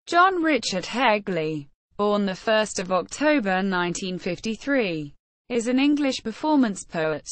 John Richard Hegley, born the 1st of October 1953, is an English performance poet,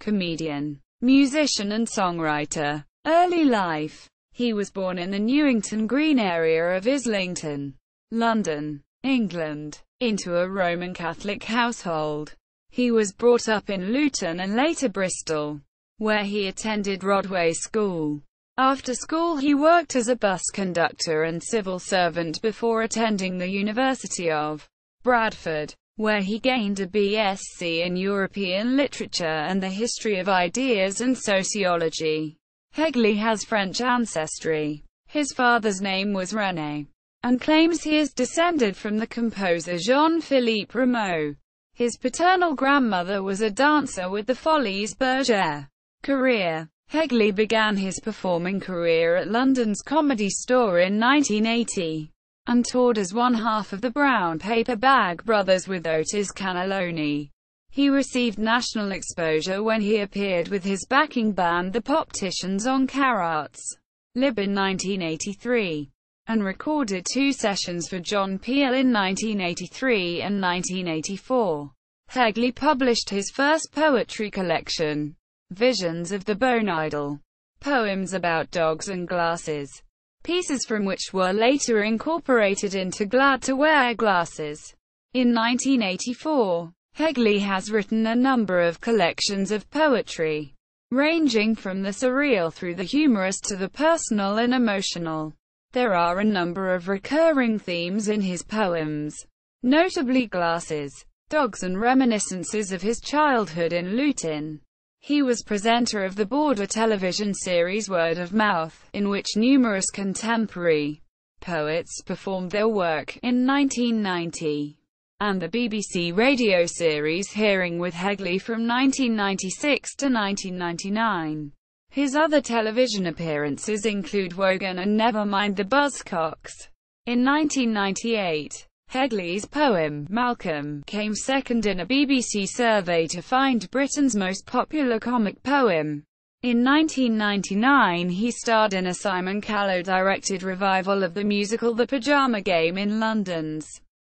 comedian, musician and songwriter. Early life. He was born in the Newington Green area of Islington, London, England, into a Roman Catholic household. He was brought up in Luton and later Bristol, where he attended Rodway School. After school he worked as a bus conductor and civil servant before attending the University of Bradford, where he gained a BSc in European Literature and the History of Ideas and Sociology. Hegley has French ancestry. His father's name was René, and claims he is descended from the composer Jean-Philippe Rameau. His paternal grandmother was a dancer with the Folies Bergère. Career. Hegley began his performing career at London's Comedy Store in 1980, and toured as one half of the Brown Paper Bag Brothers with Otis Cannelloni. He received national exposure when he appeared with his backing band the Popticians on Carrots Lib in 1983, and recorded 2 sessions for John Peel in 1983 and 1984. Hegley published his first poetry collection, Visions of the Bone Idol, poems about dogs and glasses, pieces from which were later incorporated into Glad to Wear Glasses. In 1984, Hegley has written a number of collections of poetry, ranging from the surreal through the humorous to the personal and emotional. There are a number of recurring themes in his poems, notably glasses, dogs and reminiscences of his childhood in Luton. He was presenter of the Border television series Word of Mouth, in which numerous contemporary poets performed their work, in 1990, and the BBC radio series Hearing with Hegley from 1996 to 1999. His other television appearances include Wogan and Never Mind the Buzzcocks. In 1998, Hegley's poem, Malcolm, came second in a BBC survey to find Britain's most popular comic poem. In 1999 he starred in a Simon Callow-directed revival of the musical The Pyjama Game in London's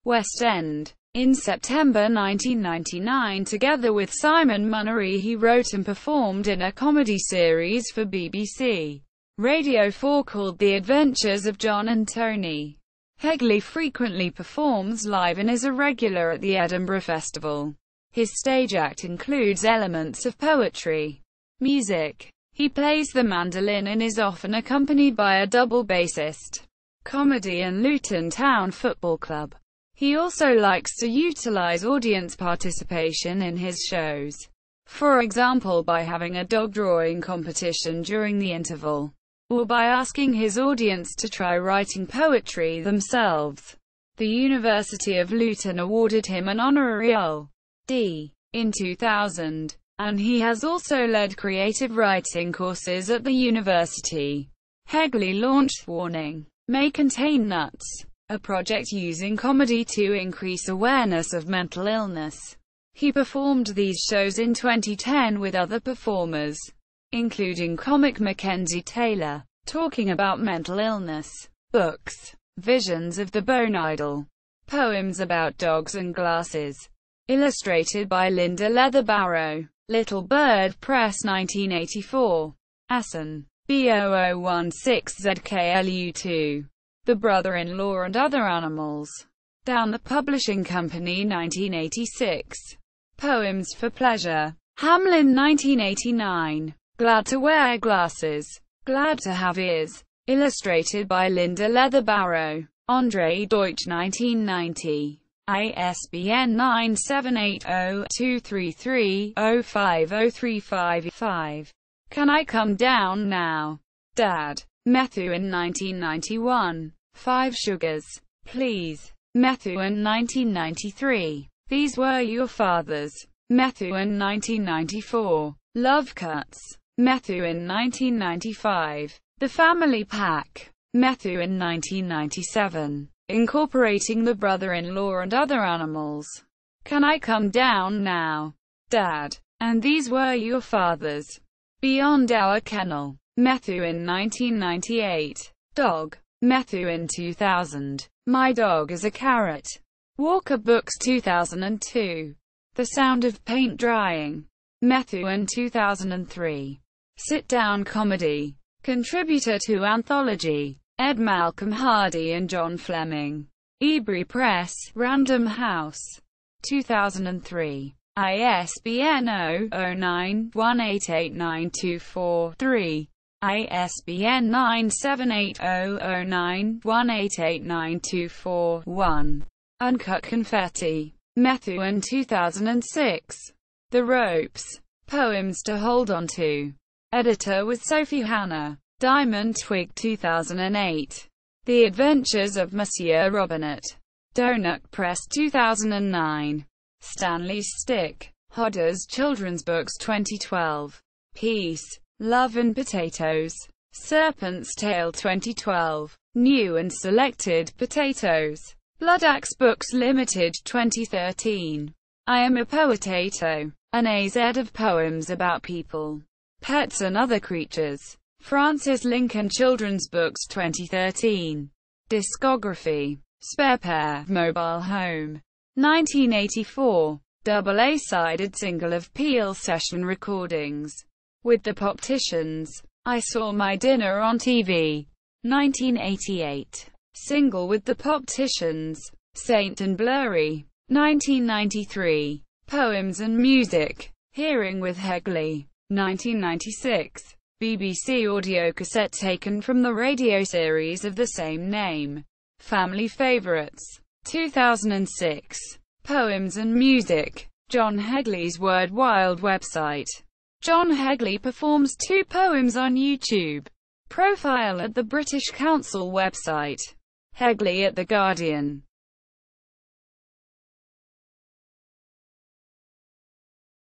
West End. In September 1999, together with Simon Munnery, he wrote and performed in a comedy series for BBC Radio 4 called The Adventures of John and Tony. Hegley frequently performs live and is a regular at the Edinburgh Festival. His stage act includes elements of poetry, music. He plays the mandolin and is often accompanied by a double bassist. Comedy and Luton Town Football Club. He also likes to utilize audience participation in his shows, for example by having a dog drawing competition during the interval, or by asking his audience to try writing poetry themselves. The University of Luton awarded him an honorary LL.D. in 2000, and he has also led creative writing courses at the university. Hegley launched Warning May Contain Nuts, a project using comedy to increase awareness of mental illness. He performed these shows in 2010 with other performers, including comic Mackenzie Taylor, talking about mental illness. Books. Visions of the Bone Idol. Poems about dogs and glasses. Illustrated by Linda Leather-Barrow. Little Bird Press 1984. Assen. B0016ZKLU2. The Brother-in-Law and Other Animals. Down the Publishing Company 1986. Poems for Pleasure. Hamlin 1989. Glad to Wear Glasses. Glad to Have Ears. Illustrated by Linda Leather-Barrow. Andre Deutsch 1990. ISBN 978-0-233-05035-5. Can I Come Down Now, Dad? Methuen 1991. 5 Sugars, Please. Methuen 1993. These Were Your Fathers. Methuen 1994. Love Cuts. Methuen 1995. The Family Pack. Methuen 1997. Incorporating the Brother-in-Law and Other Animals. Can I Come Down Now, Dad? And These Were Your Fathers. Beyond Our Kennel. Methuen 1998. Dog. Methu in 2000. My Dog is a Carrot. Walker Books 2002. The Sound of Paint Drying. Methu in 2003. Sit-down comedy. Contributor to Anthology. Ed Malcolm Hardy and John Fleming. Ebury Press. Random House. 2003. ISBN 0-09-188924-3. ISBN 978-009-188924-1. Uncut Confetti. Methu in 2006. The Ropes. Poems to Hold On To. Editor with Sophie Hannah. Diamond Twig 2008. The Adventures of Monsieur Robinet. Donut Press 2009. Stanley Stick. Hodder's Children's Books 2012. Peace, Love and Potatoes. Serpent's Tail 2012. New and Selected Potatoes. Bloodaxe Books Limited 2013. I Am a Poetato. An AZ of poems about people, pets and other creatures. Francis Lincoln Children's Books 2013. Discography. Spare Pair, Mobile Home. 1984. Double A-sided single of Peel session recordings. With the Popticians. I Saw My Dinner on TV. 1988. Single with the Popticians. Saint and Blurry. 1993. Poems and Music. Hearing with Hegley. 1996. BBC audio cassette taken from the radio series of the same name. Family Favourites. 2006. Poems and Music. John Hegley's Word Wild website. John Hegley performs 2 poems on YouTube. Profile at the British Council website. Hegley at The Guardian.